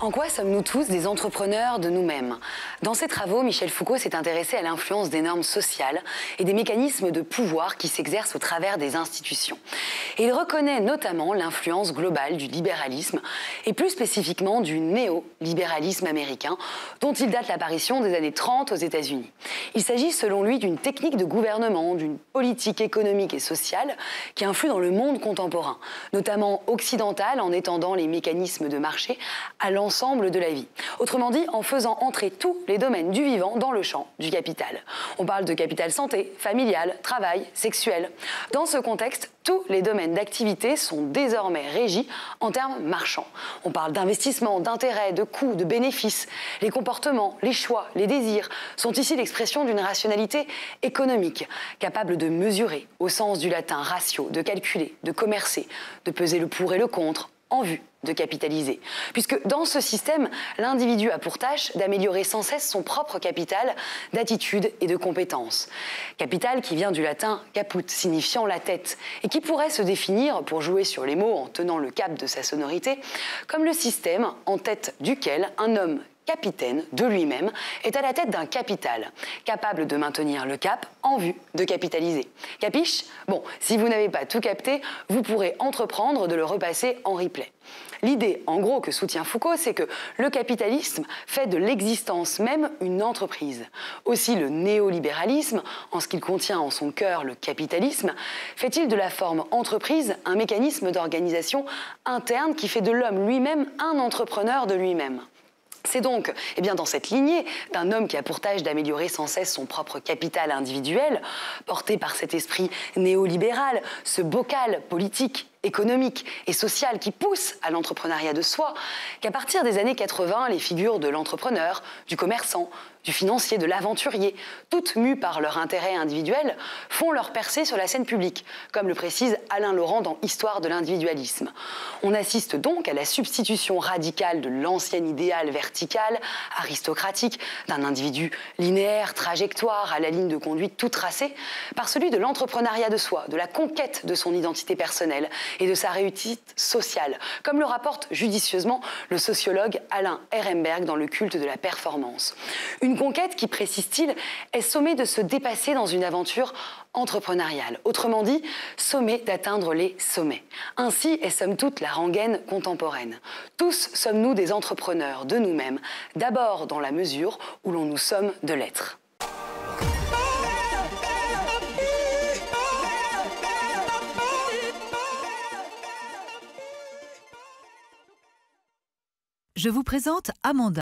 En quoi sommes-nous tous des entrepreneurs de nous-mêmes? Dans ses travaux, Michel Foucault s'est intéressé à l'influence des normes sociales et des mécanismes de pouvoir qui s'exercent au travers des institutions. Et il reconnaît notamment l'influence globale du libéralisme et plus spécifiquement du néolibéralisme américain, dont il date l'apparition des années 30 aux États-Unis. Il s'agit selon lui d'une technique de gouvernement, d'une politique économique et sociale qui influe dans le monde contemporain, notamment occidental en étendant les mécanismes de marché à l'ensemble de la vie. Autrement dit, en faisant entrer tous les domaines du vivant dans le champ du capital. On parle de capital santé, familial, travail, sexuel. Dans ce contexte, tous les domaines d'activité sont désormais régis en termes marchands. On parle d'investissement, d'intérêt, de coûts, de bénéfices. Les comportements, les choix, les désirs sont ici l'expression d'une rationalité économique, capable de mesurer, au sens du latin ratio, de calculer, de commercer, de peser le pour et le contre, en vue de capitaliser. Puisque dans ce système, l'individu a pour tâche d'améliorer sans cesse son propre capital d'attitude et de compétences. Capital qui vient du latin caput, signifiant la tête, et qui pourrait se définir, pour jouer sur les mots en tenant le cap de sa sonorité, comme le système en tête duquel un homme capitaine de lui-même est à la tête d'un capital, capable de maintenir le cap en vue de capitaliser. Capiche? Bon, si vous n'avez pas tout capté, vous pourrez entreprendre de le repasser en replay. L'idée, en gros, que soutient Foucault, c'est que le capitalisme fait de l'existence même une entreprise. Aussi, le néolibéralisme, en ce qu'il contient en son cœur le capitalisme, fait-il de la forme entreprise un mécanisme d'organisation interne qui fait de l'homme lui-même un entrepreneur de lui-même. C'est donc dans cette lignée d'un homme qui a pour tâche d'améliorer sans cesse son propre capital individuel, porté par cet esprit néolibéral, ce bocal politique, économique et social qui pousse à l'entrepreneuriat de soi, qu'à partir des années 80, les figures de l'entrepreneur, du commerçant, du financier, de l'aventurier, toutes mues par leur intérêt individuel, font leur percée sur la scène publique, comme le précise Alain Laurent dans Histoire de l'individualisme. On assiste donc à la substitution radicale de l'ancien idéal vertical, aristocratique, d'un individu linéaire, trajectoire, à la ligne de conduite tout tracée, par celui de l'entrepreneuriat de soi, de la conquête de son identité personnelle et de sa réussite sociale, comme le rapporte judicieusement le sociologue Alain Ehrenberg dans Le culte de la performance. Une conquête qui, précise-t-il, est sommée de se dépasser dans une aventure entrepreneuriale. Autrement dit, sommée d'atteindre les sommets. Ainsi est somme toute la rengaine contemporaine. Tous sommes-nous des entrepreneurs de nous-mêmes, d'abord dans la mesure où l'on nous somme de l'être. Je vous présente Amanda.